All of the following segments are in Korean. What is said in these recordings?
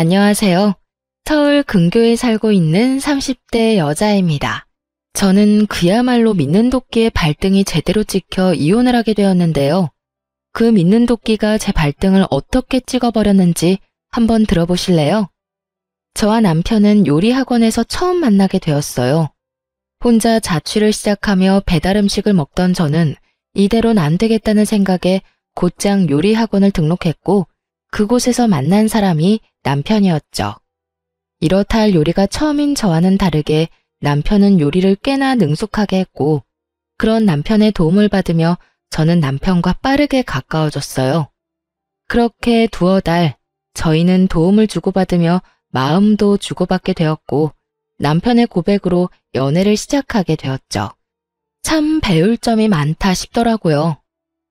안녕하세요. 서울 근교에 살고 있는 30대 여자입니다. 저는 그야말로 믿는 도끼의 발등이 제대로 찍혀 이혼을 하게 되었는데요. 그 믿는 도끼가 제 발등을 어떻게 찍어버렸는지 한번 들어보실래요? 저와 남편은 요리 학원에서 처음 만나게 되었어요. 혼자 자취를 시작하며 배달 음식을 먹던 저는 이대로는 안 되겠다는 생각에 곧장 요리 학원을 등록했고 그곳에서 만난 사람이 남편이었죠. 이렇다 할 요리가 처음인 저와는 다르게 남편은 요리를 꽤나 능숙하게 했고 그런 남편의 도움을 받으며 저는 남편과 빠르게 가까워졌어요. 그렇게 두어 달 저희는 도움을 주고받으며 마음도 주고받게 되었고 남편의 고백으로 연애를 시작하게 되었죠. 참 배울 점이 많다 싶더라고요.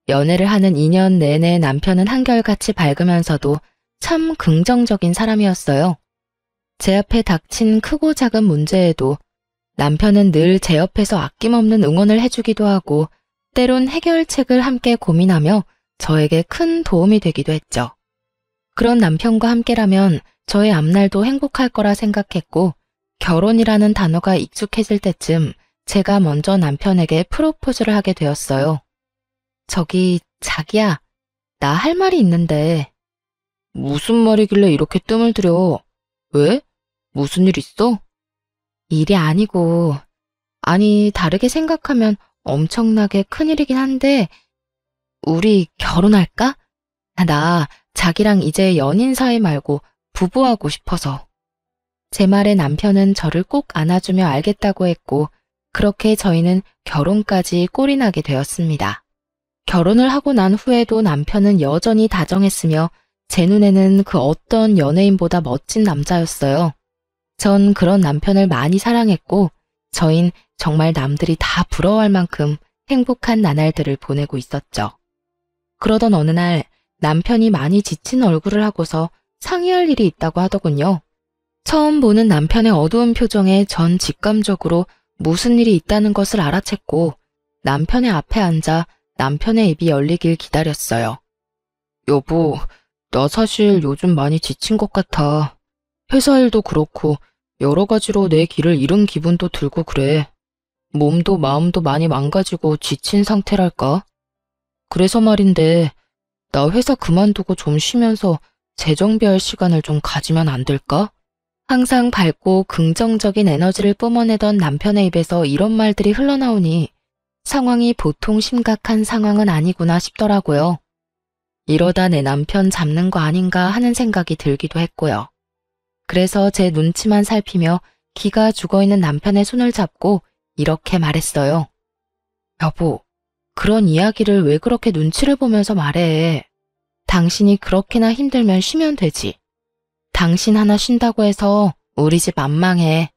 연애를 하는 2년 내내 남편은 한결같이 밝으면서도 참 긍정적인 사람이었어요. 제 앞에 닥친 크고 작은 문제에도 남편은 늘 제 옆에서 아낌없는 응원을 해주기도 하고 때론 해결책을 함께 고민하며 저에게 큰 도움이 되기도 했죠. 그런 남편과 함께라면 저의 앞날도 행복할 거라 생각했고 결혼이라는 단어가 익숙해질 때쯤 제가 먼저 남편에게 프로포즈를 하게 되었어요. 저기, 자기야, 나 할 말이 있는데. 무슨 말이길래 이렇게 뜸을 들여? 왜? 무슨 일 있어? 일이 아니고, 아니, 다르게 생각하면 엄청나게 큰일이긴 한데, 우리 결혼할까? 나 자기랑 이제 연인 사이 말고 부부하고 싶어서. 제 말에 남편은 저를 꼭 안아주며 알겠다고 했고, 그렇게 저희는 결혼까지 꼴이 나게 되었습니다. 결혼을 하고 난 후에도 남편은 여전히 다정했으며 제 눈에는 그 어떤 연예인보다 멋진 남자였어요. 전 그런 남편을 많이 사랑했고 저흰 정말 남들이 다 부러워할 만큼 행복한 나날들을 보내고 있었죠. 그러던 어느 날 남편이 많이 지친 얼굴을 하고서 상의할 일이 있다고 하더군요. 처음 보는 남편의 어두운 표정에 전 직감적으로 무슨 일이 있다는 것을 알아챘고 남편의 앞에 앉아 남편의 입이 열리길 기다렸어요. 여보, 나 사실 요즘 많이 지친 것 같아. 회사 일도 그렇고 여러 가지로 내 길을 잃은 기분도 들고 그래. 몸도 마음도 많이 망가지고 지친 상태랄까? 그래서 말인데 나 회사 그만두고 좀 쉬면서 재정비할 시간을 좀 가지면 안 될까? 항상 밝고 긍정적인 에너지를 뿜어내던 남편의 입에서 이런 말들이 흘러나오니 상황이 보통 심각한 상황은 아니구나 싶더라고요. 이러다 내 남편 잡는 거 아닌가 하는 생각이 들기도 했고요. 그래서 제 눈치만 살피며 기가 죽어있는 남편의 손을 잡고 이렇게 말했어요. 여보, 그런 이야기를 왜 그렇게 눈치를 보면서 말해. 당신이 그렇게나 힘들면 쉬면 되지. 당신 하나 쉰다고 해서 우리 집 안 망해.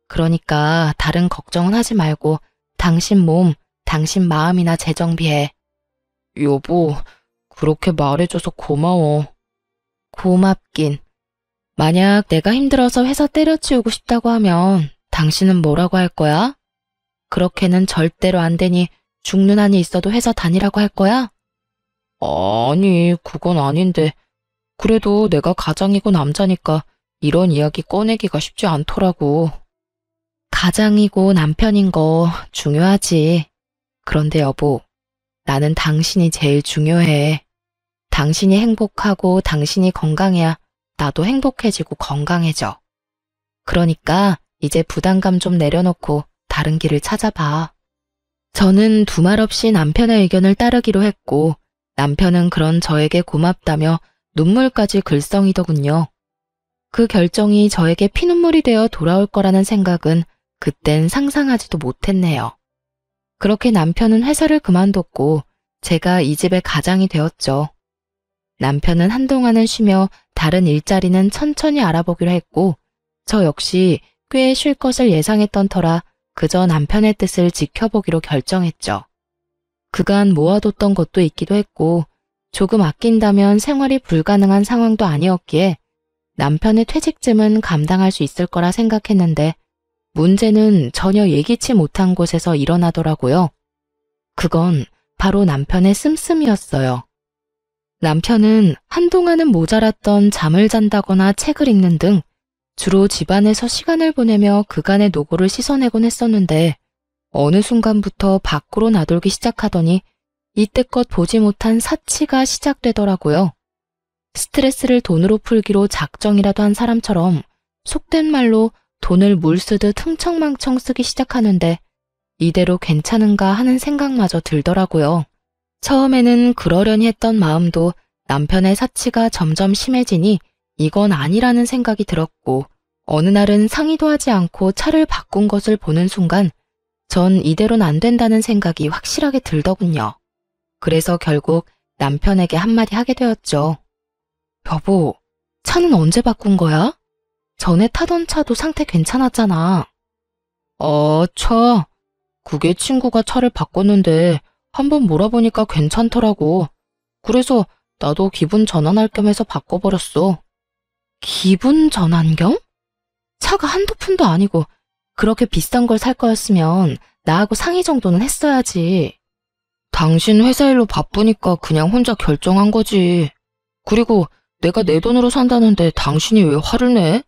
그러니까 다른 걱정은 하지 말고 당신 몸, 당신 마음이나 재정비해. 여보, 그렇게 말해줘서 고마워. 고맙긴. 만약 내가 힘들어서 회사 때려치우고 싶다고 하면 당신은 뭐라고 할 거야? 그렇게는 절대로 안 되니 죽는 한이 있어도 회사 다니라고 할 거야? 아니, 그건 아닌데. 그래도 내가 가장이고 남자니까 이런 이야기 꺼내기가 쉽지 않더라고. 가장이고 남편인 거 중요하지. 그런데 여보, 나는 당신이 제일 중요해. 당신이 행복하고 당신이 건강해야 나도 행복해지고 건강해져. 그러니까 이제 부담감 좀 내려놓고 다른 길을 찾아봐. 저는 두말 없이 남편의 의견을 따르기로 했고 남편은 그런 저에게 고맙다며 눈물까지 글썽이더군요. 그 결정이 저에게 피눈물이 되어 돌아올 거라는 생각은 그땐 상상하지도 못했네요. 그렇게 남편은 회사를 그만뒀고 제가 이 집의 가장이 되었죠. 남편은 한동안은 쉬며 다른 일자리는 천천히 알아보기로 했고 저 역시 꽤 쉴 것을 예상했던 터라 그저 남편의 뜻을 지켜보기로 결정했죠. 그간 모아뒀던 것도 있기도 했고 조금 아낀다면 생활이 불가능한 상황도 아니었기에 남편의 퇴직금은 감당할 수 있을 거라 생각했는데 문제는 전혀 예기치 못한 곳에서 일어나더라고요. 그건 바로 남편의 씀씀이었어요. 남편은 한동안은 모자랐던 잠을 잔다거나 책을 읽는 등 주로 집안에서 시간을 보내며 그간의 노고를 씻어내곤 했었는데 어느 순간부터 밖으로 나돌기 시작하더니 이때껏 보지 못한 사치가 시작되더라고요. 스트레스를 돈으로 풀기로 작정이라도 한 사람처럼 속된 말로 돈을 물 쓰듯 흥청망청 쓰기 시작하는데 이대로 괜찮은가 하는 생각마저 들더라고요. 처음에는 그러려니 했던 마음도 남편의 사치가 점점 심해지니 이건 아니라는 생각이 들었고 어느 날은 상의도 하지 않고 차를 바꾼 것을 보는 순간 전 이대로는 안 된다는 생각이 확실하게 들더군요. 그래서 결국 남편에게 한마디 하게 되었죠. 여보, 차는 언제 바꾼 거야? 전에 타던 차도 상태 괜찮았잖아. 그게 친구가 차를 바꿨는데 한번 몰아보니까 괜찮더라고. 그래서 나도 기분 전환할 겸 해서 바꿔버렸어. 기분 전환 겸? 차가 한두 푼도 아니고 그렇게 비싼 걸 살 거였으면 나하고 상의 정도는 했어야지. 당신 회사 일로 바쁘니까 그냥 혼자 결정한 거지. 그리고 내가 내 돈으로 산다는데 당신이 왜 화를 내?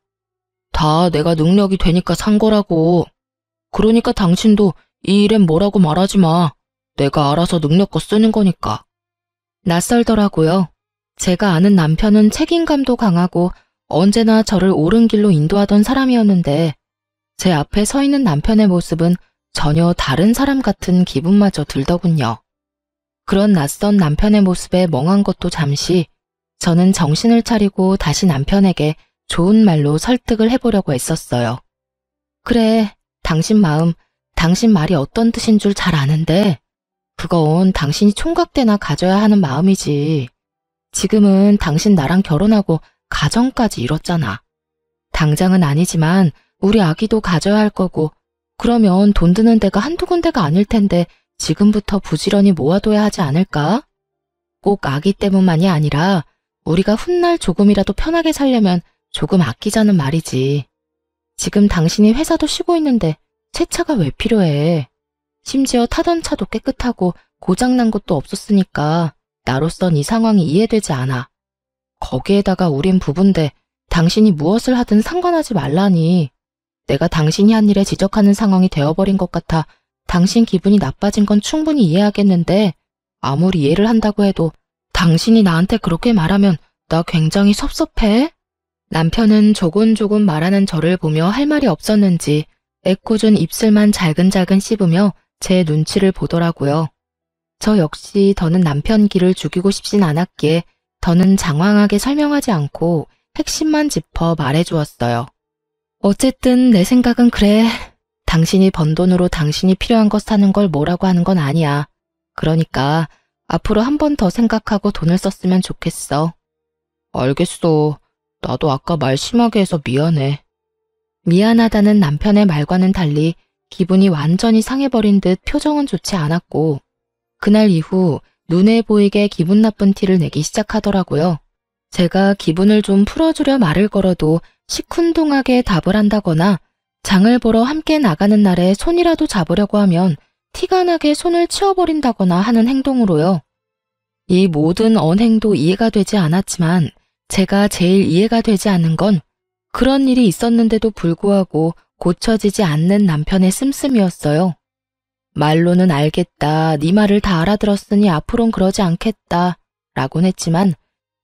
다 내가 능력이 되니까 산 거라고. 그러니까 당신도 이 일엔 뭐라고 말하지 마. 내가 알아서 능력껏 쓰는 거니까. 낯설더라고요. 제가 아는 남편은 책임감도 강하고 언제나 저를 옳은 길로 인도하던 사람이었는데 제 앞에 서 있는 남편의 모습은 전혀 다른 사람 같은 기분마저 들더군요. 그런 낯선 남편의 모습에 멍한 것도 잠시 저는 정신을 차리고 다시 남편에게 좋은 말로 설득을 해보려고 애썼어요. 그래, 당신 마음, 당신 말이 어떤 뜻인 줄 잘 아는데 그건 당신이 총각 때나 가져야 하는 마음이지. 지금은 당신 나랑 결혼하고 가정까지 이뤘잖아. 당장은 아니지만 우리 아기도 가져야 할 거고 그러면 돈 드는 데가 한두 군데가 아닐 텐데 지금부터 부지런히 모아둬야 하지 않을까? 꼭 아기 때문만이 아니라 우리가 훗날 조금이라도 편하게 살려면 조금 아끼자는 말이지. 지금 당신이 회사도 쉬고 있는데 새 차가 왜 필요해? 심지어 타던 차도 깨끗하고 고장난 것도 없었으니까 나로선 이 상황이 이해되지 않아. 거기에다가 우린 부부인데 당신이 무엇을 하든 상관하지 말라니. 내가 당신이 한 일에 지적하는 상황이 되어버린 것 같아 당신 기분이 나빠진 건 충분히 이해하겠는데 아무리 이해를 한다고 해도 당신이 나한테 그렇게 말하면 나 굉장히 섭섭해. 남편은 조곤조곤 말하는 저를 보며 할 말이 없었는지 애꿎은 입술만 잘근잘근 씹으며 제 눈치를 보더라고요. 저 역시 더는 남편 기를 죽이고 싶진 않았기에 더는 장황하게 설명하지 않고 핵심만 짚어 말해주었어요. 어쨌든 내 생각은 그래. 당신이 번 돈으로 당신이 필요한 것 사는 걸 뭐라고 하는 건 아니야. 그러니까 앞으로 한 번 더 생각하고 돈을 썼으면 좋겠어. 알겠어. 나도 아까 말 심하게 해서 미안해. 미안하다는 남편의 말과는 달리 기분이 완전히 상해버린 듯 표정은 좋지 않았고 그날 이후 눈에 보이게 기분 나쁜 티를 내기 시작하더라고요. 제가 기분을 좀 풀어주려 말을 걸어도 시큰둥하게 답을 한다거나 장을 보러 함께 나가는 날에 손이라도 잡으려고 하면 티가 나게 손을 치워버린다거나 하는 행동으로요. 이 모든 언행도 이해가 되지 않았지만 제가 제일 이해가 되지 않는 건 그런 일이 있었는데도 불구하고 고쳐지지 않는 남편의 씀씀이었어요. 말로는 알겠다, 네 말을 다 알아들었으니 앞으론 그러지 않겠다 라곤 했지만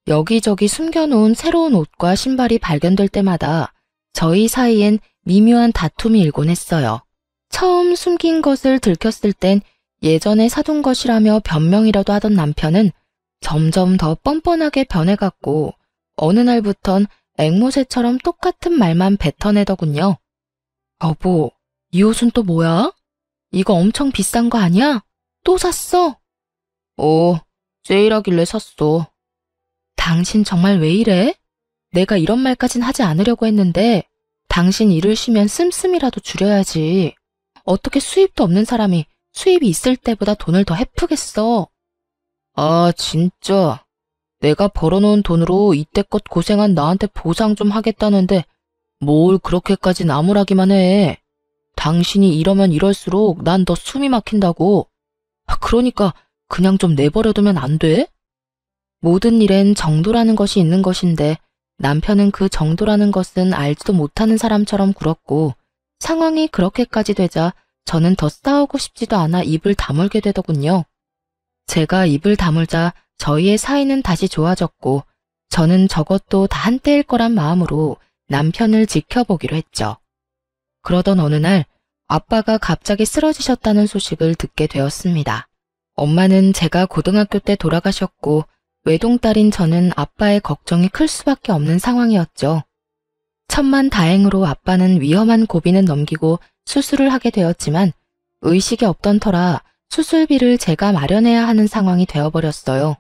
여기저기 숨겨놓은 새로운 옷과 신발이 발견될 때마다 저희 사이엔 미묘한 다툼이 일곤 했어요. 처음 숨긴 것을 들켰을 땐 예전에 사둔 것이라며 변명이라도 하던 남편은 점점 더 뻔뻔하게 변해갔고 어느 날부턴 앵무새처럼 똑같은 말만 뱉어내더군요. 여보, 이 옷은 또 뭐야? 이거 엄청 비싼 거 아니야? 또 샀어? 세일하길래 샀어. 당신 정말 왜 이래? 내가 이런 말까진 하지 않으려고 했는데 당신 일을 쉬면 씀씀이라도 줄여야지. 어떻게 수입도 없는 사람이 수입이 있을 때보다 돈을 더 헤프겠어. 아, 진짜. 내가 벌어놓은 돈으로 이때껏 고생한 나한테 보상 좀 하겠다는데 뭘 그렇게까지 나무라기만 해. 당신이 이러면 이럴수록 난 더 숨이 막힌다고. 그러니까 그냥 좀 내버려두면 안 돼? 모든 일엔 정도라는 것이 있는 것인데 남편은 그 정도라는 것은 알지도 못하는 사람처럼 굴었고 상황이 그렇게까지 되자 저는 더 싸우고 싶지도 않아 입을 다물게 되더군요. 제가 입을 다물자 저희의 사이는 다시 좋아졌고 저는 저것도 다 한때일 거란 마음으로 남편을 지켜보기로 했죠. 그러던 어느 날 아빠가 갑자기 쓰러지셨다는 소식을 듣게 되었습니다. 엄마는 제가 고등학교 때 돌아가셨고 외동딸인 저는 아빠의 걱정이 클 수밖에 없는 상황이었죠. 천만다행으로 아빠는 위험한 고비는 넘기고 수술을 하게 되었지만 의식이 없던 터라 수술비를 제가 마련해야 하는 상황이 되어버렸어요.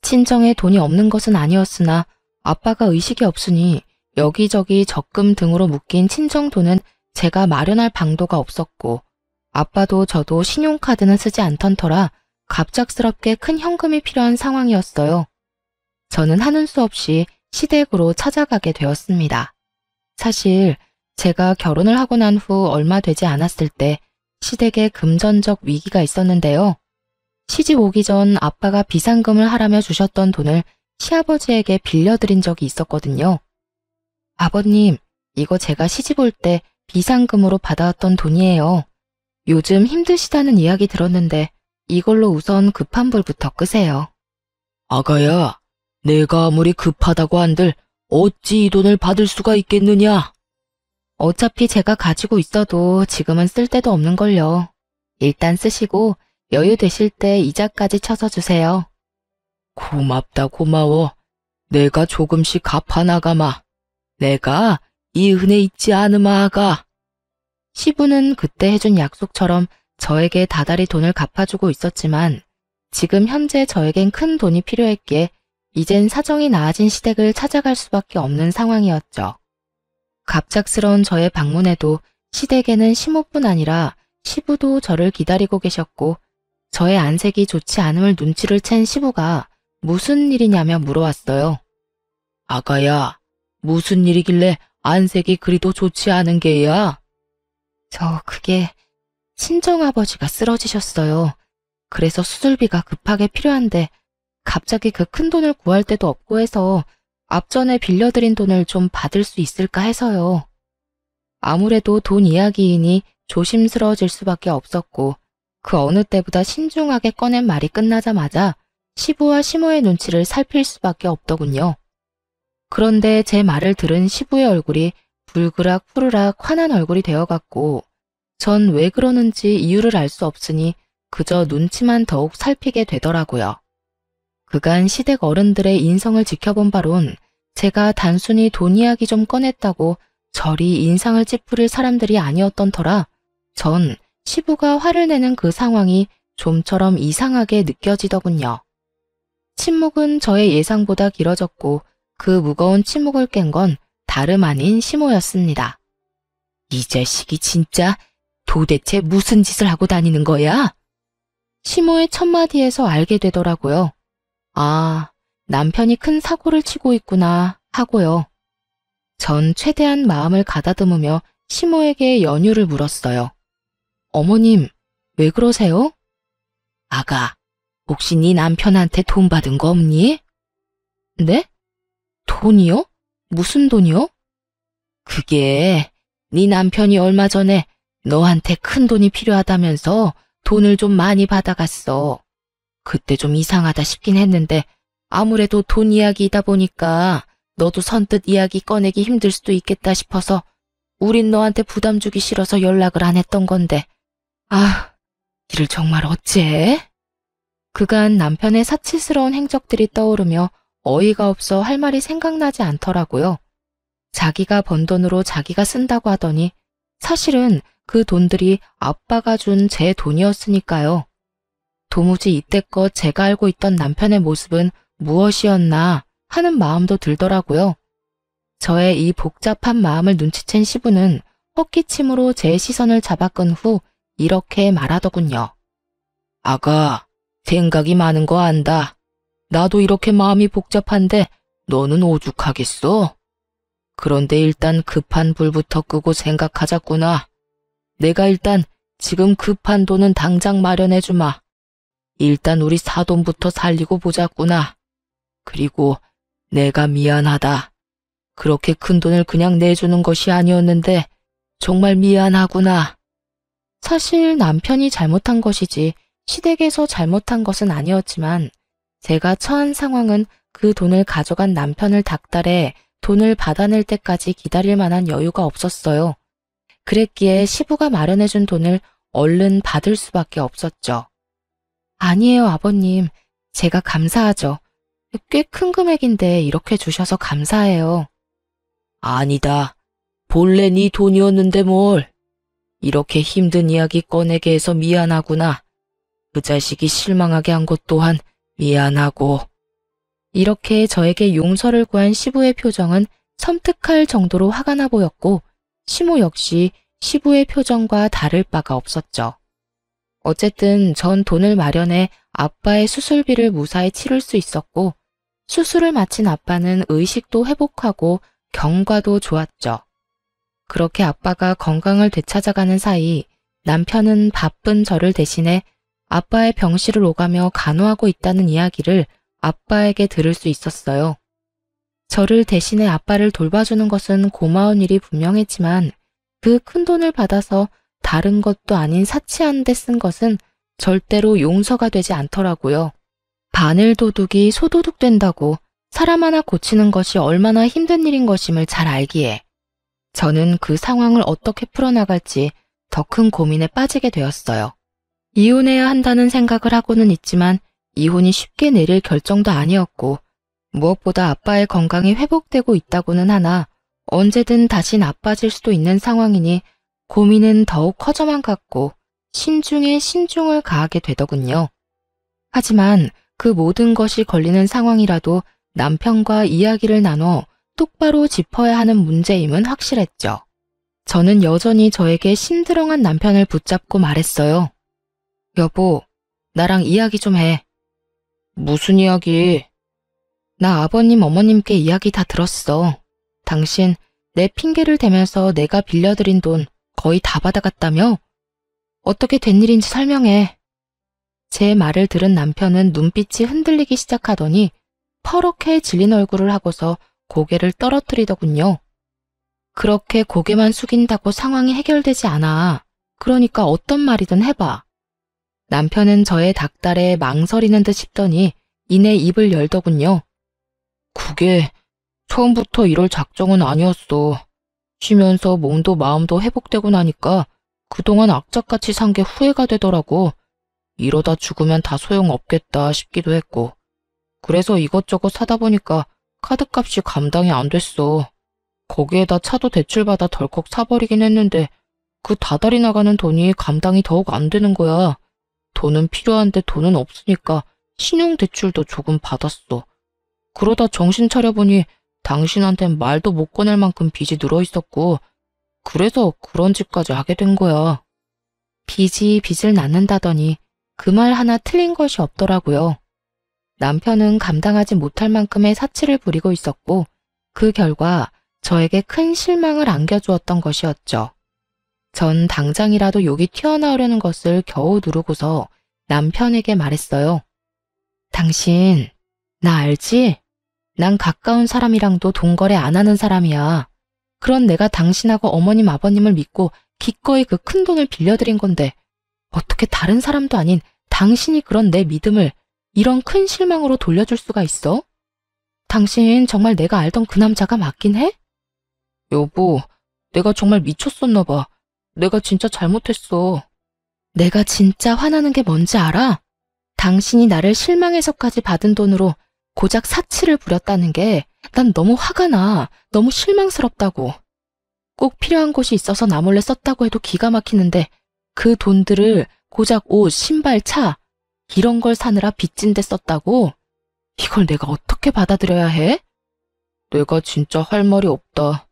친정에 돈이 없는 것은 아니었으나 아빠가 의식이 없으니 여기저기 적금 등으로 묶인 친정 돈은 제가 마련할 방도가 없었고 아빠도 저도 신용카드는 쓰지 않던 터라 갑작스럽게 큰 현금이 필요한 상황이었어요. 저는 하는 수 없이 시댁으로 찾아가게 되었습니다. 사실 제가 결혼을 하고 난 후 얼마 되지 않았을 때 시댁에 금전적 위기가 있었는데요. 시집 오기 전 아빠가 비상금을 하라며 주셨던 돈을 시아버지에게 빌려드린 적이 있었거든요. 아버님, 이거 제가 시집 올 때 비상금으로 받아왔던 돈이에요. 요즘 힘드시다는 이야기 들었는데 이걸로 우선 급한 불부터 끄세요. 아가야, 내가 아무리 급하다고 한들 어찌 이 돈을 받을 수가 있겠느냐? 어차피 제가 가지고 있어도 지금은 쓸 데도 없는걸요. 일단 쓰시고 여유 되실 때 이자까지 쳐서 주세요. 고맙다 고마워. 내가 조금씩 갚아나가마. 내가 이 은혜 잊지 않으마 아가. 시부는 그때 해준 약속처럼 저에게 다달이 돈을 갚아주고 있었지만 지금 현재 저에겐 큰 돈이 필요했기에 이젠 사정이 나아진 시댁을 찾아갈 수밖에 없는 상황이었죠. 갑작스러운 저의 방문에도 시댁에는 시모뿐 아니라 시부도 저를 기다리고 계셨고 저의 안색이 좋지 않음을 눈치를 챈 시부가 무슨 일이냐며 물어왔어요. 아가야, 무슨 일이길래 안색이 그리도 좋지 않은 게야? 그게 친정아버지가 쓰러지셨어요. 그래서 수술비가 급하게 필요한데 갑자기 그 큰 돈을 구할 데도 없고 해서 앞전에 빌려드린 돈을 좀 받을 수 있을까 해서요. 아무래도 돈 이야기이니 조심스러워질 수밖에 없었고 그 어느 때보다 신중하게 꺼낸 말이 끝나자마자 시부와 시모의 눈치를 살필 수밖에 없더군요. 그런데 제 말을 들은 시부의 얼굴이 불그락 푸르락 환한 얼굴이 되어갔고 전 왜 그러는지 이유를 알 수 없으니 그저 눈치만 더욱 살피게 되더라고요. 그간 시댁 어른들의 인성을 지켜본 바론 제가 단순히 돈 이야기 좀 꺼냈다고 저리 인상을 찌푸릴 사람들이 아니었던 터라 전 시부가 화를 내는 그 상황이 좀처럼 이상하게 느껴지더군요. 침묵은 저의 예상보다 길어졌고 그 무거운 침묵을 깬 건 다름 아닌 시모였습니다. 이 자식이 진짜 도대체 무슨 짓을 하고 다니는 거야? 시모의 첫마디에서 알게 되더라고요. 아, 남편이 큰 사고를 치고 있구나 하고요. 전 최대한 마음을 가다듬으며 시모에게 연유를 물었어요. 어머님, 왜 그러세요? 아가, 혹시 네 남편한테 돈 받은 거 없니? 네? 돈이요? 무슨 돈이요? 그게 네 남편이 얼마 전에 너한테 큰 돈이 필요하다면서 돈을 좀 많이 받아갔어. 그때 좀 이상하다 싶긴 했는데 아무래도 돈 이야기이다 보니까 너도 선뜻 이야기 꺼내기 힘들 수도 있겠다 싶어서 우린 너한테 부담 주기 싫어서 연락을 안 했던 건데 아, 이를 정말 어째? 그간 남편의 사치스러운 행적들이 떠오르며 어이가 없어 할 말이 생각나지 않더라고요. 자기가 번 돈으로 자기가 쓴다고 하더니 사실은 그 돈들이 아빠가 준 제 돈이었으니까요. 도무지 이때껏 제가 알고 있던 남편의 모습은 무엇이었나 하는 마음도 들더라고요. 저의 이 복잡한 마음을 눈치챈 시부는 헛기침으로 제 시선을 잡아끈 후 이렇게 말하더군요. 아가, 생각이 많은 거 안다. 나도 이렇게 마음이 복잡한데 너는 오죽하겠어? 그런데 일단 급한 불부터 끄고 생각하자꾸나. 내가 일단 지금 급한 돈은 당장 마련해주마. 일단 우리 사돈부터 살리고 보자꾸나. 그리고 내가 미안하다. 그렇게 큰 돈을 그냥 내주는 것이 아니었는데 정말 미안하구나. 사실 남편이 잘못한 것이지 시댁에서 잘못한 것은 아니었지만 제가 처한 상황은 그 돈을 가져간 남편을 닥달해 돈을 받아낼 때까지 기다릴 만한 여유가 없었어요. 그랬기에 시부가 마련해준 돈을 얼른 받을 수밖에 없었죠. 아니에요, 아버님. 제가 감사하죠. 꽤 큰 금액인데 이렇게 주셔서 감사해요. 아니다. 본래 네 돈이었는데 뭘. 이렇게 힘든 이야기 꺼내게 해서 미안하구나. 그 자식이 실망하게 한 것 또한 미안하고. 이렇게 저에게 용서를 구한 시부의 표정은 섬뜩할 정도로 화가 나 보였고 시모 역시 시부의 표정과 다를 바가 없었죠. 어쨌든 전 돈을 마련해 아빠의 수술비를 무사히 치를 수 있었고 수술을 마친 아빠는 의식도 회복하고 경과도 좋았죠. 그렇게 아빠가 건강을 되찾아가는 사이 남편은 바쁜 저를 대신해 아빠의 병실을 오가며 간호하고 있다는 이야기를 아빠에게 들을 수 있었어요. 저를 대신해 아빠를 돌봐주는 것은 고마운 일이 분명했지만 그 큰 돈을 받아서 다른 것도 아닌 사치하는 데 쓴 것은 절대로 용서가 되지 않더라고요. 바늘 도둑이 소도둑 된다고 사람 하나 고치는 것이 얼마나 힘든 일인 것임을 잘 알기에 저는 그 상황을 어떻게 풀어나갈지 더 큰 고민에 빠지게 되었어요. 이혼해야 한다는 생각을 하고는 있지만 이혼이 쉽게 내릴 결정도 아니었고 무엇보다 아빠의 건강이 회복되고 있다고는 하나 언제든 다시 나빠질 수도 있는 상황이니 고민은 더욱 커져만 갔고 신중에 신중을 가하게 되더군요. 하지만 그 모든 것이 걸리는 상황이라도 남편과 이야기를 나눠 똑바로 짚어야 하는 문제임은 확실했죠. 저는 여전히 저에게 심드렁한 남편을 붙잡고 말했어요. 여보, 나랑 이야기 좀 해. 무슨 이야기? 나 아버님, 어머님께 이야기 다 들었어. 당신 내 핑계를 대면서 내가 빌려드린 돈 거의 다 받아갔다며? 어떻게 된 일인지 설명해. 제 말을 들은 남편은 눈빛이 흔들리기 시작하더니 퍼렇게 질린 얼굴을 하고서 고개를 떨어뜨리더군요. 그렇게 고개만 숙인다고 상황이 해결되지 않아. 그러니까 어떤 말이든 해봐. 남편은 저의 닥달에 망설이는 듯 싶더니 이내 입을 열더군요. 그게 처음부터 이럴 작정은 아니었어. 쉬면서 몸도 마음도 회복되고 나니까 그동안 악착같이 산 게 후회가 되더라고. 이러다 죽으면 다 소용없겠다 싶기도 했고. 그래서 이것저것 사다 보니까 카드값이 감당이 안 됐어. 거기에다 차도 대출받아 덜컥 사버리긴 했는데 그 다달이 나가는 돈이 감당이 더욱 안 되는 거야. 돈은 필요한데 돈은 없으니까 신용대출도 조금 받았어. 그러다 정신 차려보니 당신한텐 말도 못 꺼낼 만큼 빚이 늘어있었고 그래서 그런 짓까지 하게 된 거야. 빚이 빚을 낳는다더니 그 말 하나 틀린 것이 없더라고요. 남편은 감당하지 못할 만큼의 사치를 부리고 있었고 그 결과 저에게 큰 실망을 안겨주었던 것이었죠. 전 당장이라도 욕이 튀어나오려는 것을 겨우 누르고서 남편에게 말했어요. 당신, 나 알지? 난 가까운 사람이랑도 돈거래 안 하는 사람이야. 그런 내가 당신하고 어머님 아버님을 믿고 기꺼이 그 큰 돈을 빌려드린 건데 어떻게 다른 사람도 아닌 당신이 그런 내 믿음을 이런 큰 실망으로 돌려줄 수가 있어? 당신 정말 내가 알던 그 남자가 맞긴 해? 여보, 내가 정말 미쳤었나 봐. 내가 진짜 잘못했어. 내가 진짜 화나는 게 뭔지 알아? 당신이 나를 실망해서까지 받은 돈으로 고작 사치를 부렸다는 게 난 너무 화가 나. 너무 실망스럽다고. 꼭 필요한 곳이 있어서 나 몰래 썼다고 해도 기가 막히는데 그 돈들을 고작 옷, 신발, 차 이런 걸 사느라 빚진 데 썼다고? 이걸 내가 어떻게 받아들여야 해? 내가 진짜 할 말이 없다.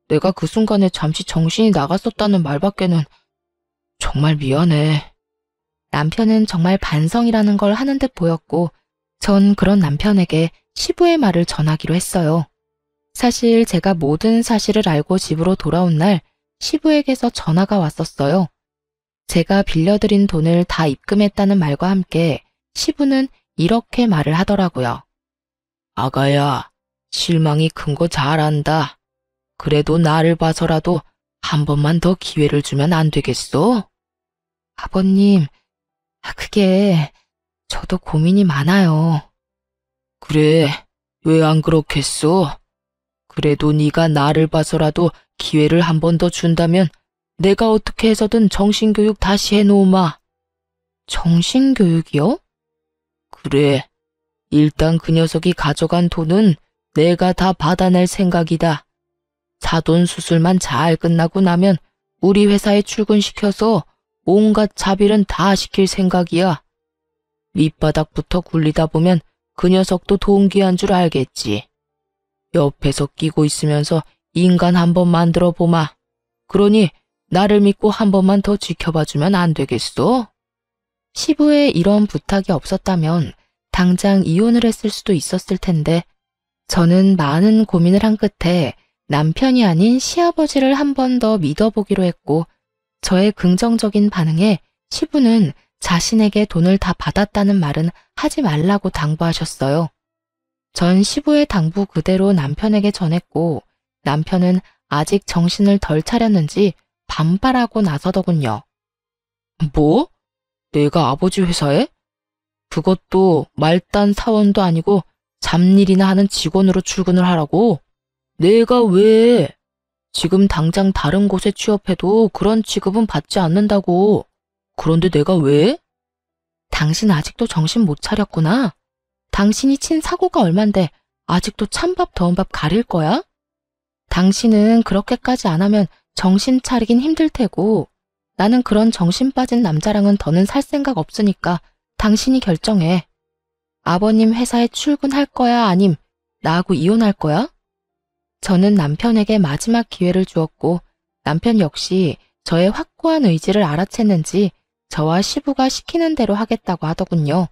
내가 그 순간에 잠시 정신이 나갔었다는 말밖에는 정말 미안해. 남편은 정말 반성이라는 걸 하는 듯 보였고 전 그런 남편에게 시부의 말을 전하기로 했어요. 사실 제가 모든 사실을 알고 집으로 돌아온 날 시부에게서 전화가 왔었어요. 제가 빌려드린 돈을 다 입금했다는 말과 함께 시부는 이렇게 말을 하더라고요. 아가야, 실망이 큰 거 잘 안다. 그래도 나를 봐서라도 한 번만 더 기회를 주면 안 되겠어? 아버님, 그게 저도 고민이 많아요. 그래, 왜 안 그렇겠어? 그래도 네가 나를 봐서라도 기회를 한 번 더 준다면 내가 어떻게 해서든 정신교육 다시 해놓으마. 정신교육이요? 그래, 일단 그 녀석이 가져간 돈은 내가 다 받아낼 생각이다. 사돈 수술만 잘 끝나고 나면 우리 회사에 출근시켜서 온갖 자비는 다 시킬 생각이야. 밑바닥부터 굴리다 보면 그 녀석도 동기한 줄 알겠지. 옆에서 끼고 있으면서 인간 한번 만들어 보마. 그러니 나를 믿고 한 번만 더 지켜봐주면 안 되겠어? 시부에 이런 부탁이 없었다면 당장 이혼을 했을 수도 있었을 텐데 저는 많은 고민을 한 끝에 남편이 아닌 시아버지를 한 번 더 믿어보기로 했고 저의 긍정적인 반응에 시부는 자신에게 돈을 다 받았다는 말은 하지 말라고 당부하셨어요. 전 시부의 당부 그대로 남편에게 전했고 남편은 아직 정신을 덜 차렸는지 반발하고 나서더군요. 뭐? 내가 아버지 회사에? 그것도 말단 사원도 아니고 잡일이나 하는 직원으로 출근을 하라고? 내가 왜? 지금 당장 다른 곳에 취업해도 그런 취급은 받지 않는다고. 그런데 내가 왜? 당신 아직도 정신 못 차렸구나. 당신이 친 사고가 얼만데 아직도 찬밥 더운 밥 가릴 거야? 당신은 그렇게까지 안 하면 정신 차리긴 힘들 테고 나는 그런 정신 빠진 남자랑은 더는 살 생각 없으니까 당신이 결정해. 아버님 회사에 출근할 거야 아님 나하고 이혼할 거야? 저는 남편에게 마지막 기회를 주었고 남편 역시 저의 확고한 의지를 알아챘는지 저와 시부가 시키는 대로 하겠다고 하더군요.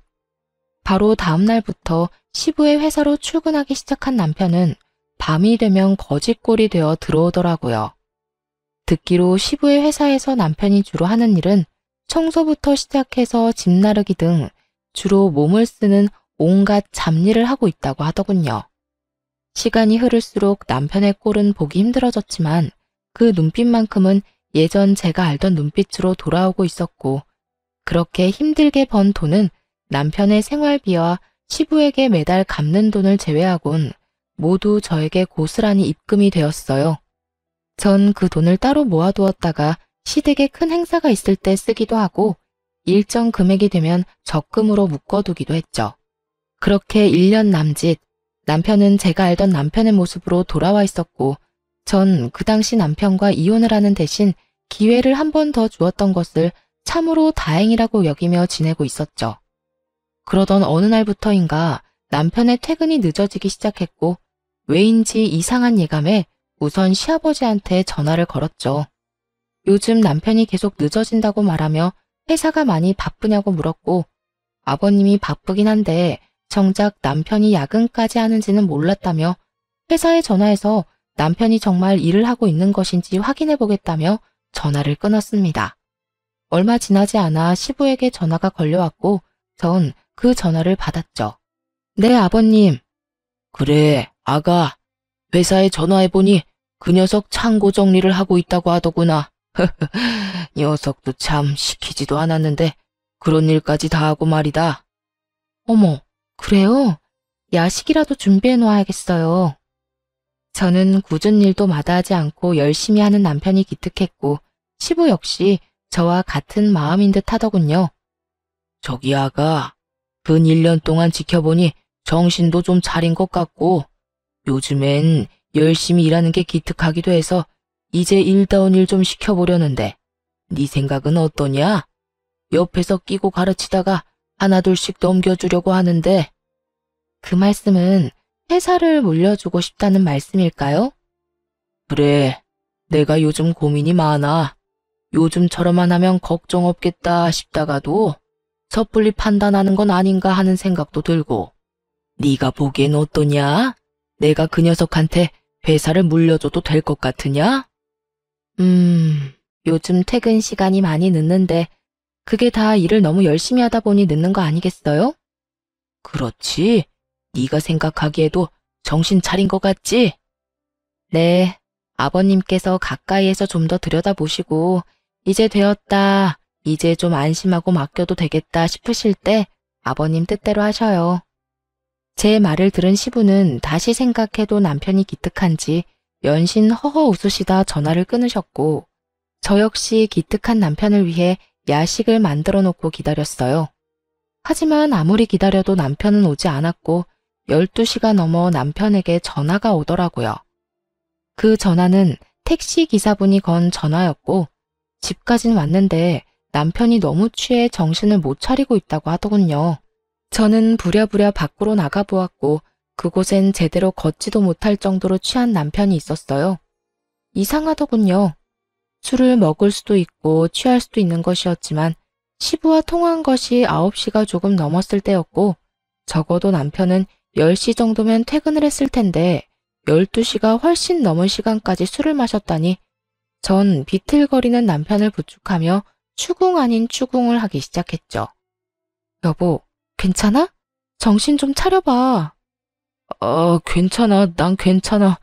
바로 다음 날부터 시부의 회사로 출근하기 시작한 남편은 밤이 되면 거짓골이 되어 들어오더라고요. 듣기로 시부의 회사에서 남편이 주로 하는 일은 청소부터 시작해서 집 나르기 등 주로 몸을 쓰는 온갖 잡일을 하고 있다고 하더군요. 시간이 흐를수록 남편의 꼴은 보기 힘들어졌지만 그 눈빛만큼은 예전 제가 알던 눈빛으로 돌아오고 있었고 그렇게 힘들게 번 돈은 남편의 생활비와 시부에게 매달 갚는 돈을 제외하곤 모두 저에게 고스란히 입금이 되었어요. 전 그 돈을 따로 모아두었다가 시댁에 큰 행사가 있을 때 쓰기도 하고 일정 금액이 되면 적금으로 묶어두기도 했죠. 그렇게 1년 남짓 남편은 제가 알던 남편의 모습으로 돌아와 있었고 전 그 당시 남편과 이혼을 하는 대신 기회를 한 번 더 주었던 것을 참으로 다행이라고 여기며 지내고 있었죠. 그러던 어느 날부터인가 남편의 퇴근이 늦어지기 시작했고 왜인지 이상한 예감에 우선 시아버지한테 전화를 걸었죠. 요즘 남편이 계속 늦어진다고 말하며 회사가 많이 바쁘냐고 물었고 아버님이 바쁘긴 한데 정작 남편이 야근까지 하는지는 몰랐다며 회사에 전화해서 남편이 정말 일을 하고 있는 것인지 확인해 보겠다며 전화를 끊었습니다. 얼마 지나지 않아 시부에게 전화가 걸려왔고 전 그 전화를 받았죠. 네, 아버님. 그래, 아가. 회사에 전화해보니 그 녀석 창고 정리를 하고 있다고 하더구나. 녀석도 참 시키지도 않았는데 그런 일까지 다 하고 말이다. 어머, 그래요? 야식이라도 준비해 놓아야겠어요. 저는 굳은 일도 마다하지 않고 열심히 하는 남편이 기특했고 시부 역시 저와 같은 마음인 듯 하더군요. 저기 아가, 근 1년 동안 지켜보니 정신도 좀 차린 것 같고 요즘엔 열심히 일하는 게 기특하기도 해서 이제 일다운 일 좀 시켜보려는데 네 생각은 어떠냐? 옆에서 끼고 가르치다가 하나둘씩 넘겨주려고 하는데. 그 말씀은 회사를 물려주고 싶다는 말씀일까요? 그래, 내가 요즘 고민이 많아. 요즘처럼만 하면 걱정 없겠다 싶다가도 섣불리 판단하는 건 아닌가 하는 생각도 들고. 네가 보기엔 어떠냐? 내가 그 녀석한테 회사를 물려줘도 될 것 같으냐? 요즘 퇴근 시간이 많이 늦는데 그게 다 일을 너무 열심히 하다 보니 늦는 거 아니겠어요? 그렇지. 네가 생각하기에도 정신 차린 것 같지? 네, 아버님께서 가까이에서 좀 더 들여다보시고 이제 되었다, 이제 좀 안심하고 맡겨도 되겠다 싶으실 때 아버님 뜻대로 하셔요. 제 말을 들은 시부는 다시 생각해도 남편이 기특한지 연신 허허 웃으시다 전화를 끊으셨고 저 역시 기특한 남편을 위해 야식을 만들어 놓고 기다렸어요. 하지만 아무리 기다려도 남편은 오지 않았고 12시가 넘어 남편에게 전화가 오더라고요. 그 전화는 택시 기사분이 건 전화였고 집까진 왔는데 남편이 너무 취해 정신을 못 차리고 있다고 하더군요. 저는 부랴부랴 밖으로 나가보았고 그곳엔 제대로 걷지도 못할 정도로 취한 남편이 있었어요. 이상하더군요. 술을 먹을 수도 있고 취할 수도 있는 것이었지만 시부와 통화한 것이 9시가 조금 넘었을 때였고 적어도 남편은 10시 정도면 퇴근을 했을 텐데 12시가 훨씬 넘은 시간까지 술을 마셨다니 전 비틀거리는 남편을 부축하며 추궁 아닌 추궁을 하기 시작했죠. 여보, 괜찮아? 정신 좀 차려봐. 괜찮아. 난 괜찮아.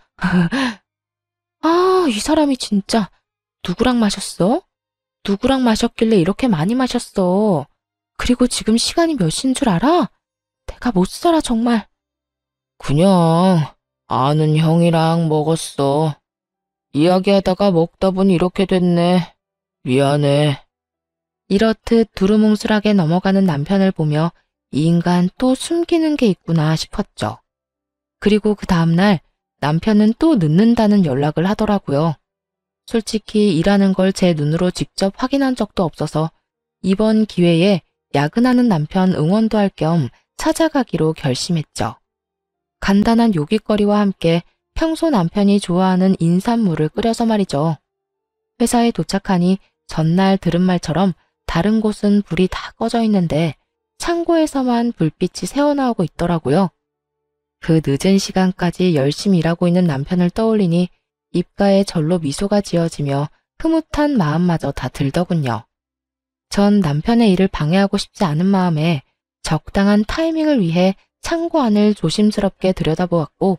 아, 이 사람이 진짜 누구랑 마셨어? 누구랑 마셨길래 이렇게 많이 마셨어? 그리고 지금 시간이 몇 시인 줄 알아? 내가 못 살아 정말. 그냥 아는 형이랑 먹었어. 이야기하다가 먹다 보니 이렇게 됐네. 미안해. 이렇듯 두루뭉술하게 넘어가는 남편을 보며 이 인간 또 숨기는 게 있구나 싶었죠. 그리고 그 다음날 남편은 또 늦는다는 연락을 하더라고요. 솔직히 일하는 걸 제 눈으로 직접 확인한 적도 없어서 이번 기회에 야근하는 남편 응원도 할 겸 찾아가기로 결심했죠. 간단한 요깃거리와 함께 평소 남편이 좋아하는 인삼물을 끓여서 말이죠. 회사에 도착하니 전날 들은 말처럼 다른 곳은 불이 다 꺼져 있는데 창고에서만 불빛이 새어나오고 있더라고요. 그 늦은 시간까지 열심히 일하고 있는 남편을 떠올리니 입가에 절로 미소가 지어지며 흐뭇한 마음마저 다 들더군요. 전 남편의 일을 방해하고 싶지 않은 마음에 적당한 타이밍을 위해 창고 안을 조심스럽게 들여다보았고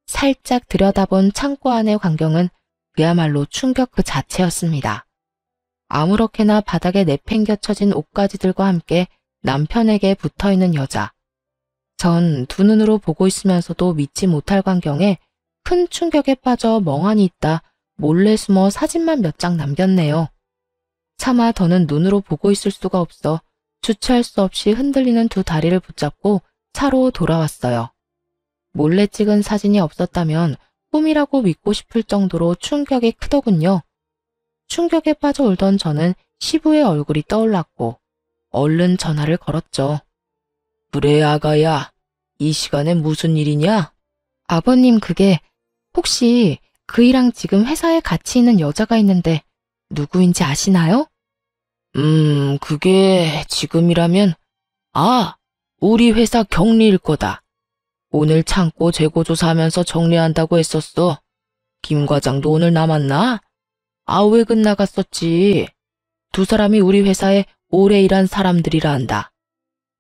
살짝 들여다본 창고 안의 광경은 그야말로 충격 그 자체였습니다. 아무렇게나 바닥에 내팽겨쳐진 옷가지들과 함께 남편에게 붙어있는 여자. 전 두 눈으로 보고 있으면서도 믿지 못할 광경에 큰 충격에 빠져 멍하니 있다 몰래 숨어 사진만 몇 장 남겼네요. 차마 더는 눈으로 보고 있을 수가 없어 주체할 수 없이 흔들리는 두 다리를 붙잡고 차로 돌아왔어요. 몰래 찍은 사진이 없었다면 꿈이라고 믿고 싶을 정도로 충격이 크더군요. 충격에 빠져 울던 저는 시부의 얼굴이 떠올랐고 얼른 전화를 걸었죠. 그래, 아가야. 이 시간에 무슨 일이냐? 아버님, 그게 혹시 그이랑 지금 회사에 같이 있는 여자가 있는데 누구인지 아시나요? 그게 지금이라면 우리 회사 경리일 거다. 오늘 창고 재고조사하면서 정리한다고 했었어. 김 과장도 오늘 남았나? 외근 나갔었지. 두 사람이 우리 회사에 오래 일한 사람들이라 한다.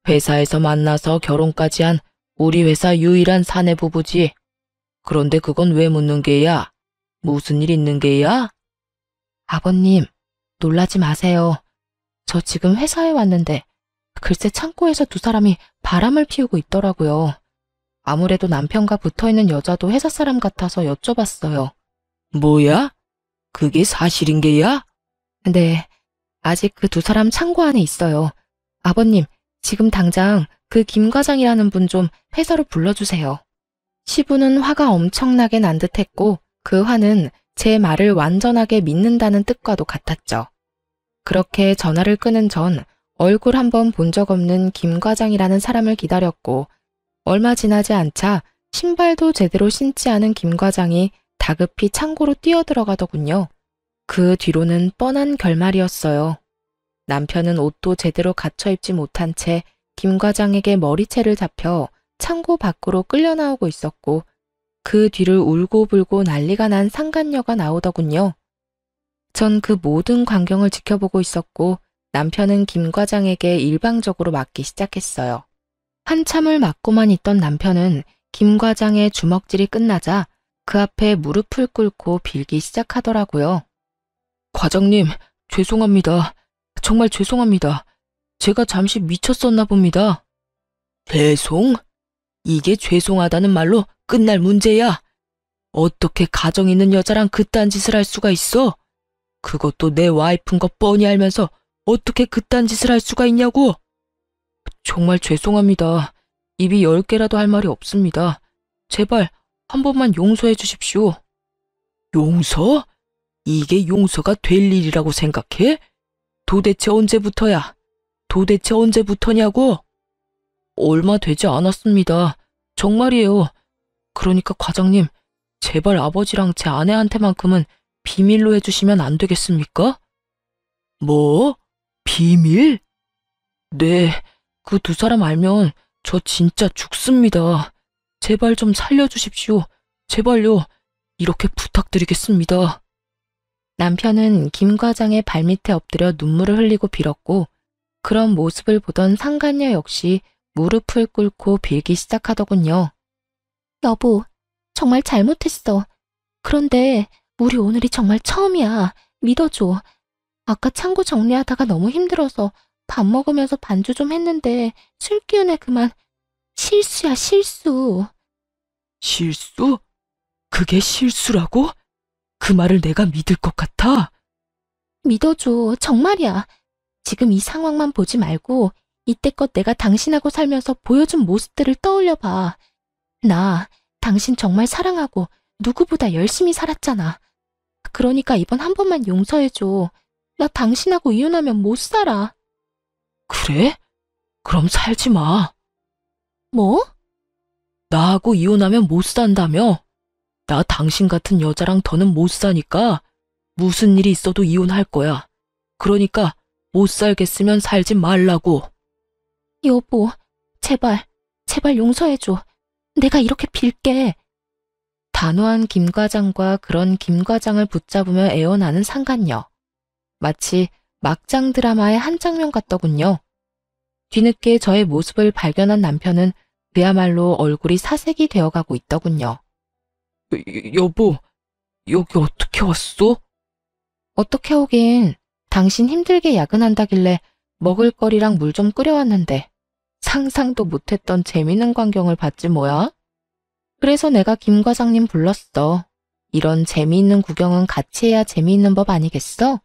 회사에서 만나서 결혼까지 한 우리 회사 유일한 사내 부부지. 그런데 그건 왜 묻는 게야? 무슨 일 있는 게야? 아버님, 놀라지 마세요. 저 지금 회사에 왔는데 글쎄 창고에서 두 사람이 바람을 피우고 있더라고요. 아무래도 남편과 붙어있는 여자도 회사 사람 같아서 여쭤봤어요. 뭐야? 그게 사실인 게야? 네, 아직 그 두 사람 창고 안에 있어요. 아버님, 지금 당장 그 김 과장이라는 분 좀 회사로 불러주세요. 시부는 화가 엄청나게 난 듯했고 그 화는 제 말을 완전하게 믿는다는 뜻과도 같았죠. 그렇게 전화를 끊은 전 얼굴 한번 본 적 없는 김 과장이라는 사람을 기다렸고 얼마 지나지 않자 신발도 제대로 신지 않은 김 과장이 다급히 창고로 뛰어들어가더군요. 그 뒤로는 뻔한 결말이었어요. 남편은 옷도 제대로 갖춰 입지 못한 채 김 과장에게 머리채를 잡혀 창고 밖으로 끌려 나오고 있었고 그 뒤를 울고불고 난리가 난 상간녀가 나오더군요. 전 그 모든 광경을 지켜보고 있었고 남편은 김 과장에게 일방적으로 맞기 시작했어요. 한참을 맞고만 있던 남편은 김 과장의 주먹질이 끝나자 그 앞에 무릎을 꿇고 빌기 시작하더라고요. 과장님, 죄송합니다. 정말 죄송합니다. 제가 잠시 미쳤었나 봅니다. 죄송? 이게 죄송하다는 말로 끝날 문제야. 어떻게 가정 있는 여자랑 그딴 짓을 할 수가 있어? 그것도 내 와이프인 거 뻔히 알면서 어떻게 그딴 짓을 할 수가 있냐고? 정말 죄송합니다. 입이 10개라도 할 말이 없습니다. 제발 한 번만 용서해 주십시오. 용서? 이게 용서가 될 일이라고 생각해? 도대체 언제부터야? 도대체 언제부터냐고? 얼마 되지 않았습니다. 정말이에요. 그러니까 과장님, 제발 아버지랑 제 아내한테만큼은 비밀로 해주시면 안 되겠습니까? 뭐? 비밀? 네, 그 두 사람 알면 저 진짜 죽습니다. 제발 좀 살려주십시오. 제발요. 이렇게 부탁드리겠습니다. 남편은 김 과장의 발밑에 엎드려 눈물을 흘리고 빌었고 그런 모습을 보던 상간녀 역시 무릎을 꿇고 빌기 시작하더군요. 여보, 정말 잘못했어. 그런데 우리 오늘이 정말 처음이야. 믿어줘. 아까 창고 정리하다가 너무 힘들어서 밥 먹으면서 반주 좀 했는데 술 기운에 그만. 실수야, 실수. 실수? 그게 실수라고? 그 말을 내가 믿을 것 같아? 믿어줘. 정말이야. 지금 이 상황만 보지 말고 이때껏 내가 당신하고 살면서 보여준 모습들을 떠올려봐. 나 당신 정말 사랑하고 누구보다 열심히 살았잖아. 그러니까 이번 한 번만 용서해줘. 나 당신하고 이혼하면 못 살아. 그래? 그럼 살지 마. 뭐? 나하고 이혼하면 못 산다며? 나 당신 같은 여자랑 더는 못 사니까 무슨 일이 있어도 이혼할 거야. 그러니까 못 살겠으면 살지 말라고. 여보, 제발, 제발 용서해줘. 내가 이렇게 빌게. 단호한 김 과장과 그런 김 과장을 붙잡으며 애원하는 상간녀. 마치 막장 드라마의 한 장면 같더군요. 뒤늦게 저의 모습을 발견한 남편은 그야말로 얼굴이 사색이 되어가고 있더군요. 여보, 여기 어떻게 왔어? 어떻게 오긴. 당신 힘들게 야근한다길래 먹을거리랑 물 좀 끓여왔는데 상상도 못했던 재미있는 광경을 봤지 뭐야? 그래서 내가 김 과장님 불렀어. 이런 재미있는 구경은 같이 해야 재미있는 법 아니겠어?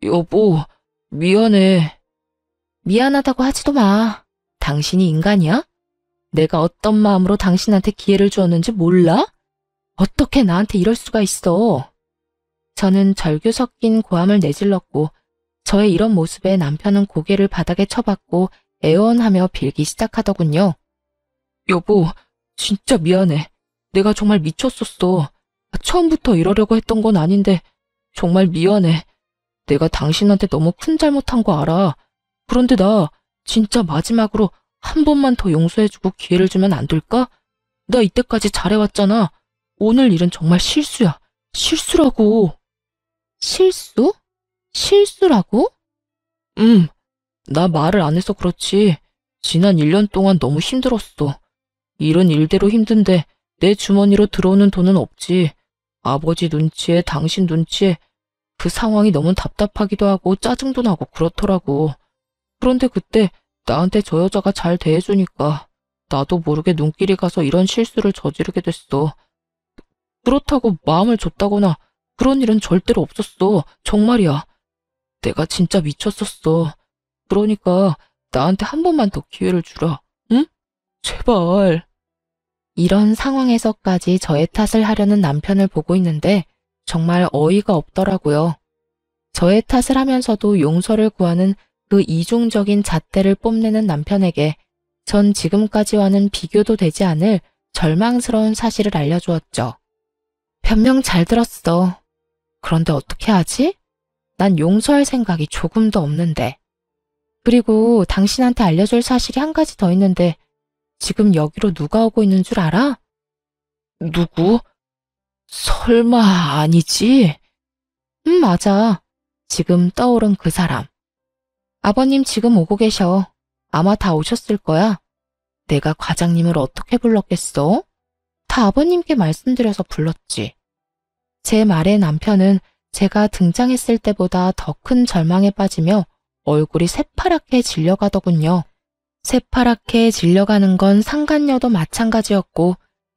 여보, 미안해. 미안하다고 하지도 마. 당신이 인간이야? 내가 어떤 마음으로 당신한테 기회를 주었는지 몰라? 어떻게 나한테 이럴 수가 있어? 저는 절규 섞인 고함을 내질렀고 저의 이런 모습에 남편은 고개를 바닥에 쳐박고 애원하며 빌기 시작하더군요. 여보, 진짜 미안해. 내가 정말 미쳤었어. 처음부터 이러려고 했던 건 아닌데 정말 미안해. 내가 당신한테 너무 큰 잘못한 거 알아. 그런데 나 진짜 마지막으로 한 번만 더 용서해주고 기회를 주면 안 될까? 나 이때까지 잘해왔잖아. 오늘 일은 정말 실수야. 실수라고. 실수? 실수라고? 나 말을 안 해서 그렇지. 지난 1년 동안 너무 힘들었어. 일은 일대로 힘든데 내 주머니로 들어오는 돈은 없지. 아버지 눈치에 당신 눈치에 그 상황이 너무 답답하기도 하고 짜증도 나고 그렇더라고. 그런데 그때 나한테 저 여자가 잘 대해주니까 나도 모르게 눈길이 가서 이런 실수를 저지르게 됐어. 그렇다고 마음을 줬다거나 그런 일은 절대로 없었어. 정말이야. 내가 진짜 미쳤었어. 그러니까 나한테 한 번만 더 기회를 주라. 응? 제발. 이런 상황에서까지 저의 탓을 하려는 남편을 보고 있는데 정말 어이가 없더라고요. 저의 탓을 하면서도 용서를 구하는 그 이중적인 잣대를 뽐내는 남편에게 전 지금까지와는 비교도 되지 않을 절망스러운 사실을 알려주었죠. 변명 잘 들었어. 그런데 어떻게 하지? 난 용서할 생각이 조금도 없는데. 그리고 당신한테 알려줄 사실이 한 가지 더 있는데 지금 여기로 누가 오고 있는 줄 알아? 누구? 설마 아니지? 맞아. 지금 떠오른 그 사람. 아버님 지금 오고 계셔. 아마 다 오셨을 거야. 내가 과장님을 어떻게 불렀겠어? 다 아버님께 말씀드려서 불렀지. 제 말에 남편은 제가 등장했을 때보다 더 큰 절망에 빠지며 얼굴이 새파랗게 질려가더군요. 새파랗게 질려가는 건 상간녀도 마찬가지였고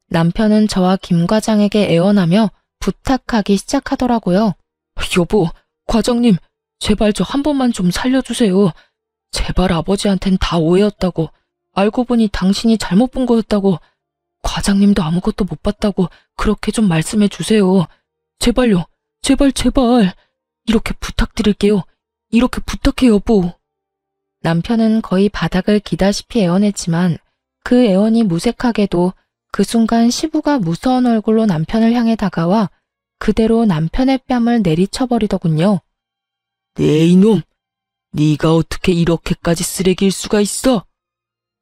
남편은 저와 김 과장에게 애원하며 부탁하기 시작하더라고요. 여보, 과장님, 제발 저 한 번만 좀 살려주세요. 제발 아버지한텐 다 오해였다고. 알고 보니 당신이 잘못 본 거였다고. 과장님도 아무것도 못 봤다고 그렇게 좀 말씀해 주세요. 제발요. 제발. 이렇게 부탁드릴게요. 이렇게 부탁해 여보. 남편은 거의 바닥을 기다시피 애원했지만 그 애원이 무색하게도 그 순간 시부가 무서운 얼굴로 남편을 향해 다가와 그대로 남편의 뺨을 내리쳐버리더군요. 네 이놈, 네가 어떻게 이렇게까지 쓰레기일 수가 있어?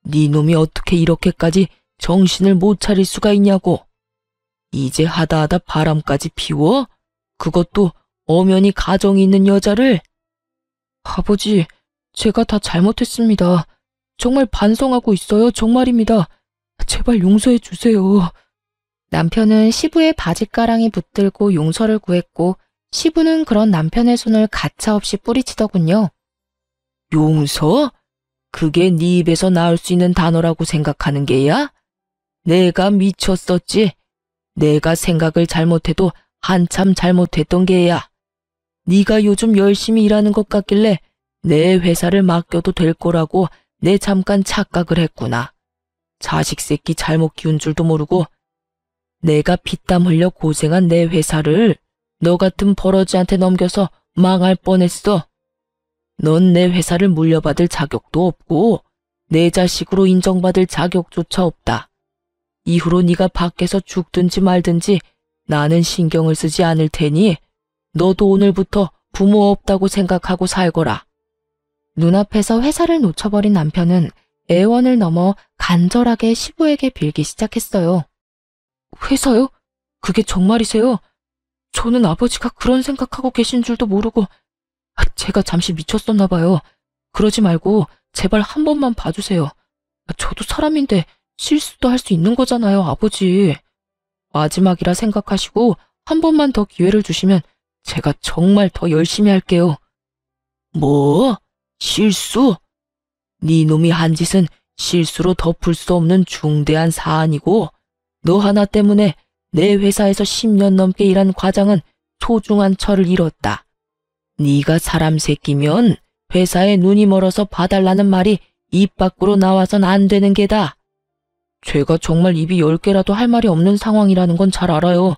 네 놈이 어떻게 이렇게까지 정신을 못 차릴 수가 있냐고. 이제 하다 바람까지 피워? 그것도 엄연히 가정이 있는 여자를? 아버지, 제가 다 잘못했습니다. 정말 반성하고 있어요. 정말입니다. 제발 용서해 주세요. 남편은 시부의 바짓가랑이 붙들고 용서를 구했고 시부는 그런 남편의 손을 가차없이 뿌리치더군요. 용서? 그게 네 입에서 나올 수 있는 단어라고 생각하는 게야? 내가 미쳤었지. 내가 생각을 잘못해도 한참 잘못했던 게야. 네가 요즘 열심히 일하는 것 같길래 내 회사를 맡겨도 될 거라고 내 잠깐 착각을 했구나. 자식 새끼 잘못 키운 줄도 모르고 내가 피땀 흘려 고생한 내 회사를 너 같은 버러지한테 넘겨서 망할 뻔했어. 넌 내 회사를 물려받을 자격도 없고 내 자식으로 인정받을 자격조차 없다. 이후로 네가 밖에서 죽든지 말든지 나는 신경을 쓰지 않을 테니 너도 오늘부터 부모 없다고 생각하고 살거라. 눈앞에서 회사를 놓쳐버린 남편은 애원을 넘어 간절하게 시부에게 빌기 시작했어요. 회사요? 그게 정말이세요? 저는 아버지가 그런 생각하고 계신 줄도 모르고 제가 잠시 미쳤었나 봐요. 그러지 말고 제발 한 번만 봐주세요. 저도 사람인데 실수도 할 수 있는 거잖아요, 아버지. 마지막이라 생각하시고 한 번만 더 기회를 주시면 제가 정말 더 열심히 할게요. 뭐? 실수? 네 놈이 한 짓은 실수로 덮을 수 없는 중대한 사안이고 너 하나 때문에 내 회사에서 10년 넘게 일한 과장은 소중한 철을 잃었다. 네가 사람 새끼면 회사에 눈이 멀어서 봐달라는 말이 입 밖으로 나와선 안 되는 게다. 제가 정말 입이 10개라도 할 말이 없는 상황이라는 건 잘 알아요.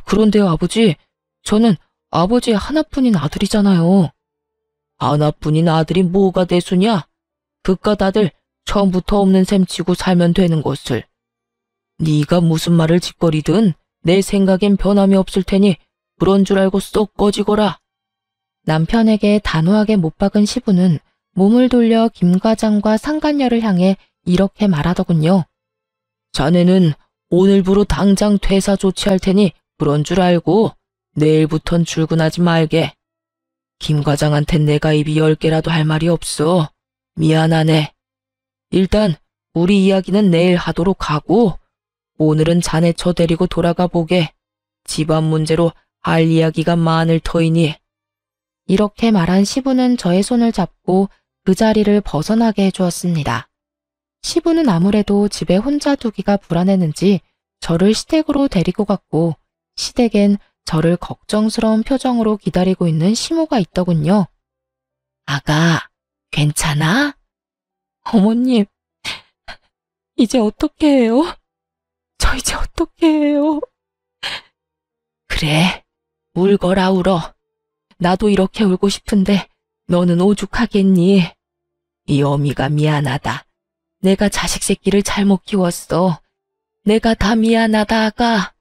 그런데요, 아버지, 저는 아버지의 하나뿐인 아들이잖아요. 하나뿐인 아들이 뭐가 대수냐? 그깟 아들 처음부터 없는 셈 치고 살면 되는 것을. 네가 무슨 말을 짓거리든 내 생각엔 변함이 없을 테니 그런 줄 알고 쏙 꺼지거라. 남편에게 단호하게 못 박은 시부는 몸을 돌려 김 과장과 상간녀를 향해 이렇게 말하더군요. 자네는 오늘부로 당장 퇴사 조치할 테니 그런 줄 알고 내일부턴 출근하지 말게. 김 과장한텐 내가 입이 10개라도 할 말이 없어. 미안하네. 일단 우리 이야기는 내일 하도록 하고 오늘은 자네 저 데리고 돌아가 보게. 집안 문제로 할 이야기가 많을 터이니. 이렇게 말한 시부는 저의 손을 잡고 그 자리를 벗어나게 해주었습니다. 시부는 아무래도 집에 혼자 두기가 불안했는지 저를 시댁으로 데리고 갔고 시댁엔 저를 걱정스러운 표정으로 기다리고 있는 시모가 있더군요. 아가, 괜찮아? 어머님, 이제 어떻게 해요? 저 이제 어떻게 해요? 그래, 울거라 울어. 나도 이렇게 울고 싶은데 너는 오죽하겠니? 이 어미가 미안하다. 내가 자식 새끼를 잘못 키웠어. 내가 다 미안하다, 아가.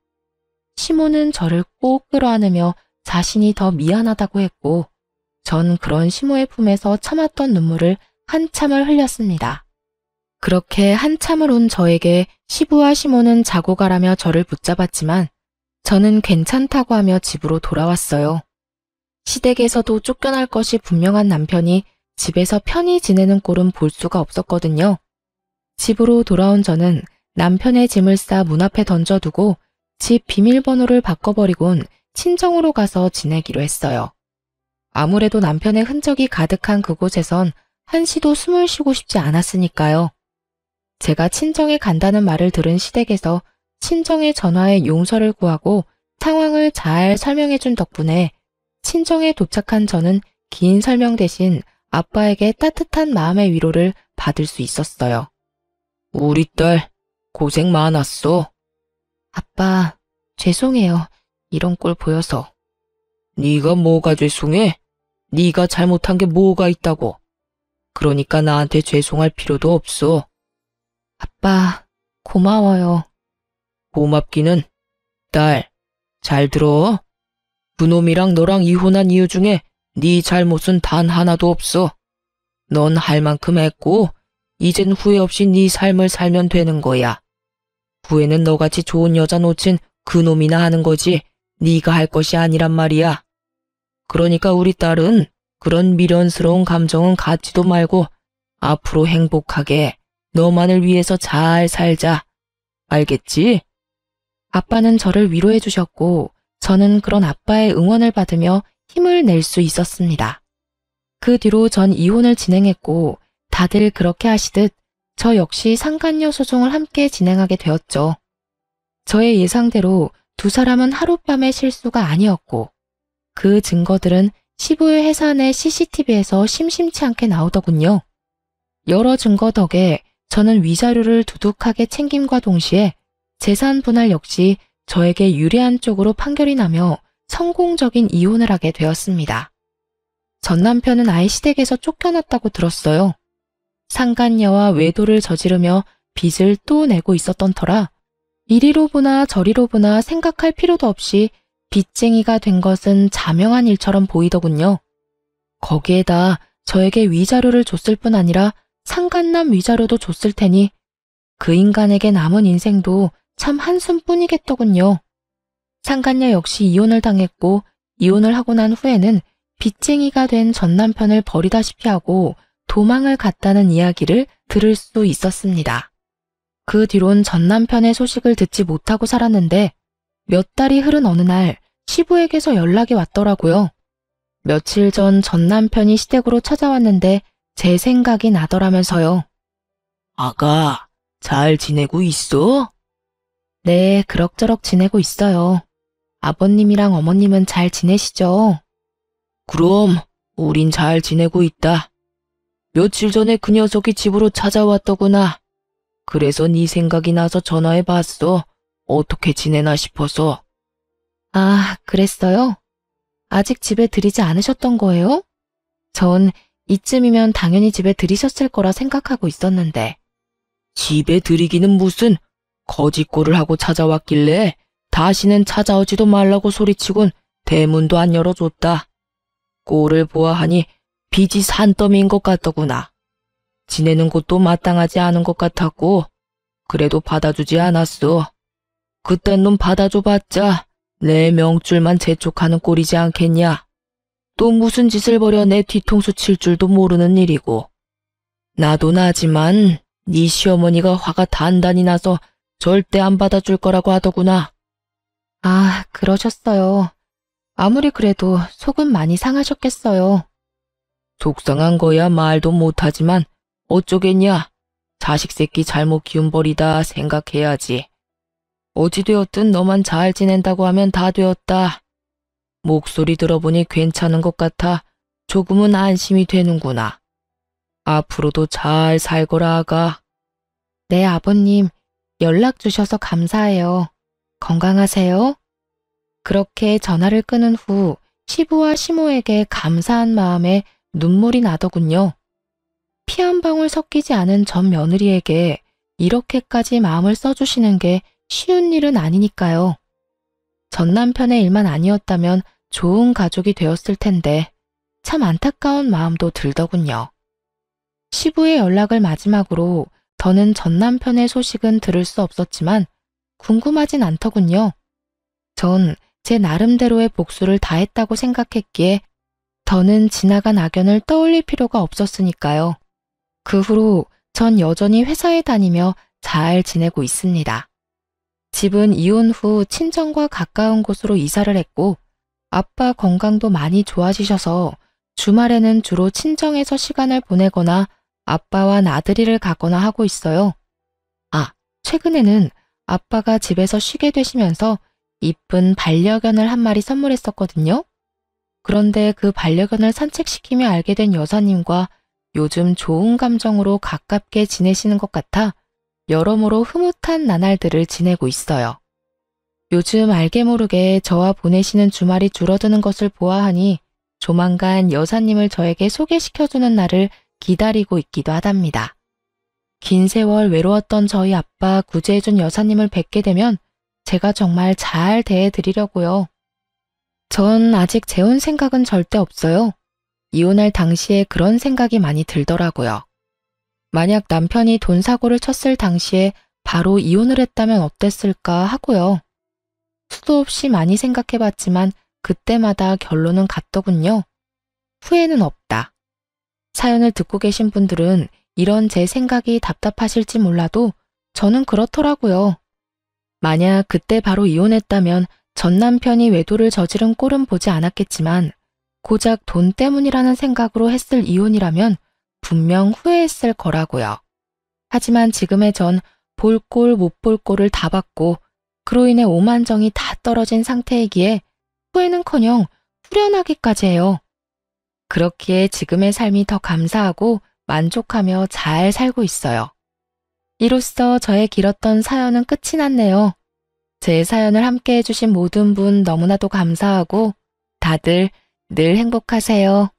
시모는 저를 꼭 끌어안으며 자신이 더 미안하다고 했고 전 그런 시모의 품에서 참았던 눈물을 한참을 흘렸습니다. 그렇게 한참을 온 저에게 시부와 시모는 자고 가라며 저를 붙잡았지만 저는 괜찮다고 하며 집으로 돌아왔어요. 시댁에서도 쫓겨날 것이 분명한 남편이 집에서 편히 지내는 꼴은 볼 수가 없었거든요. 집으로 돌아온 저는 남편의 짐을 싸 문 앞에 던져두고 집 비밀번호를 바꿔버리곤 친정으로 가서 지내기로 했어요. 아무래도 남편의 흔적이 가득한 그곳에선 한시도 숨을 쉬고 싶지 않았으니까요. 제가 친정에 간다는 말을 들은 시댁에서 친정의 전화에 용서를 구하고 상황을 잘 설명해준 덕분에 친정에 도착한 저는 긴 설명 대신 아빠에게 따뜻한 마음의 위로를 받을 수 있었어요. 우리 딸 고생 많았어. 아빠, 죄송해요. 이런 꼴 보여서. 네가 뭐가 죄송해? 네가 잘못한 게 뭐가 있다고. 그러니까 나한테 죄송할 필요도 없어. 아빠, 고마워요. 고맙기는. 딸, 잘 들어. 그놈이랑 너랑 이혼한 이유 중에 네 잘못은 단 하나도 없어. 넌 할 만큼 했고 이젠 후회 없이 네 삶을 살면 되는 거야. 후회는 너같이 좋은 여자 놓친 그놈이나 하는 거지 네가 할 것이 아니란 말이야. 그러니까 우리 딸은 그런 미련스러운 감정은 갖지도 말고 앞으로 행복하게 너만을 위해서 잘 살자. 알겠지? 아빠는 저를 위로해 주셨고 저는 그런 아빠의 응원을 받으며 힘을 낼 수 있었습니다. 그 뒤로 전 이혼을 진행했고 다들 그렇게 하시듯 저 역시 상간녀 소송을 함께 진행하게 되었죠. 저의 예상대로 두 사람은 하룻밤의 실수가 아니었고 그 증거들은 시부의 회사 내 CCTV에서 심심치 않게 나오더군요. 여러 증거 덕에 저는 위자료를 두둑하게 챙김과 동시에 재산 분할 역시 저에게 유리한 쪽으로 판결이 나며 성공적인 이혼을 하게 되었습니다. 전 남편은 아예 시댁에서 쫓겨났다고 들었어요. 상간녀와 외도를 저지르며 빚을 또 내고 있었던 터라 이리로 보나 저리로 보나 생각할 필요도 없이 빚쟁이가 된 것은 자명한 일처럼 보이더군요. 거기에다 저에게 위자료를 줬을 뿐 아니라 상간남 위자료도 줬을 테니 그 인간에게 남은 인생도 참 한숨뿐이겠더군요. 상간녀 역시 이혼을 당했고 이혼을 하고 난 후에는 빚쟁이가 된 전 남편을 버리다시피 하고 도망을 갔다는 이야기를 들을 수 있었습니다. 그 뒤론 전 남편의 소식을 듣지 못하고 살았는데 몇 달이 흐른 어느 날 시부에게서 연락이 왔더라고요. 며칠 전 전 남편이 시댁으로 찾아왔는데 제 생각이 나더라면서요. 아가, 잘 지내고 있어? 네, 그럭저럭 지내고 있어요. 아버님이랑 어머님은 잘 지내시죠? 그럼 우린 잘 지내고 있다. 며칠 전에 그 녀석이 집으로 찾아왔더구나. 그래서 네 생각이 나서 전화해봤어. 어떻게 지내나 싶어서. 아, 그랬어요? 아직 집에 들이지 않으셨던 거예요? 전 이쯤이면 당연히 집에 들이셨을 거라 생각하고 있었는데. 집에 들이기는 무슨 거짓골을 하고 찾아왔길래 다시는 찾아오지도 말라고 소리치곤 대문도 안 열어줬다. 꼴을 보아하니 빚이 산더미인 것 같더구나. 지내는 곳도 마땅하지 않은 것 같았고 그래도 받아주지 않았어. 그딴 놈 받아줘봤자 내 명줄만 재촉하는 꼴이지 않겠냐. 또 무슨 짓을 벌여 내 뒤통수 칠 줄도 모르는 일이고. 나도 나지만 네 시어머니가 화가 단단히 나서 절대 안 받아줄 거라고 하더구나. 아, 그러셨어요. 아무리 그래도 속은 많이 상하셨겠어요. 속상한 거야 말도 못하지만 어쩌겠냐. 자식 새끼 잘못 키운 벌이다 생각해야지. 어찌되었든 너만 잘 지낸다고 하면 다 되었다. 목소리 들어보니 괜찮은 것 같아 조금은 안심이 되는구나. 앞으로도 잘 살거라 아가. 네, 아버님. 연락 주셔서 감사해요. 건강하세요. 그렇게 전화를 끊은 후 시부와 시모에게 감사한 마음에 눈물이 나더군요. 피 한 방울 섞이지 않은 전 며느리에게 이렇게까지 마음을 써주시는 게 쉬운 일은 아니니까요. 전 남편의 일만 아니었다면 좋은 가족이 되었을 텐데 참 안타까운 마음도 들더군요. 시부의 연락을 마지막으로 더는 전 남편의 소식은 들을 수 없었지만 궁금하진 않더군요. 전 제 나름대로의 복수를 다했다고 생각했기에 더는 지나간 악연을 떠올릴 필요가 없었으니까요. 그 후로 전 여전히 회사에 다니며 잘 지내고 있습니다. 집은 이혼 후 친정과 가까운 곳으로 이사를 했고 아빠 건강도 많이 좋아지셔서 주말에는 주로 친정에서 시간을 보내거나 아빠와 나들이를 가거나 하고 있어요. 아, 최근에는 아빠가 집에서 쉬게 되시면서 이쁜 반려견을 한 마리 선물했었거든요. 그런데 그 반려견을 산책시키며 알게 된 여사님과 요즘 좋은 감정으로 가깝게 지내시는 것 같아 여러모로 흐뭇한 나날들을 지내고 있어요. 요즘 알게 모르게 저와 보내시는 주말이 줄어드는 것을 보아하니 조만간 여사님을 저에게 소개시켜주는 날을 기다리고 있기도 하답니다. 긴 세월 외로웠던 저희 아빠 구제해준 여사님을 뵙게 되면 제가 정말 잘 대해드리려고요. 전 아직 재혼 생각은 절대 없어요. 이혼할 당시에 그런 생각이 많이 들더라고요. 만약 남편이 돈 사고를 쳤을 당시에 바로 이혼을 했다면 어땠을까 하고요. 수도 없이 많이 생각해봤지만 그때마다 결론은 같더군요. 후회는 없다. 사연을 듣고 계신 분들은 이런 제 생각이 답답하실지 몰라도 저는 그렇더라고요. 만약 그때 바로 이혼했다면 전 남편이 외도를 저지른 꼴은 보지 않았겠지만 고작 돈 때문이라는 생각으로 했을 이혼이라면 분명 후회했을 거라고요. 하지만 지금의 전 볼 꼴 못 볼 꼴을 다 봤고 그로 인해 오만정이 다 떨어진 상태이기에 후회는커녕 후련하기까지 해요. 그렇기에 지금의 삶이 더 감사하고 만족하며 잘 살고 있어요. 이로써 저의 길었던 사연은 끝이 났네요. 제 사연을 함께 해주신 모든 분 너무나도 감사하고 다들 늘 행복하세요.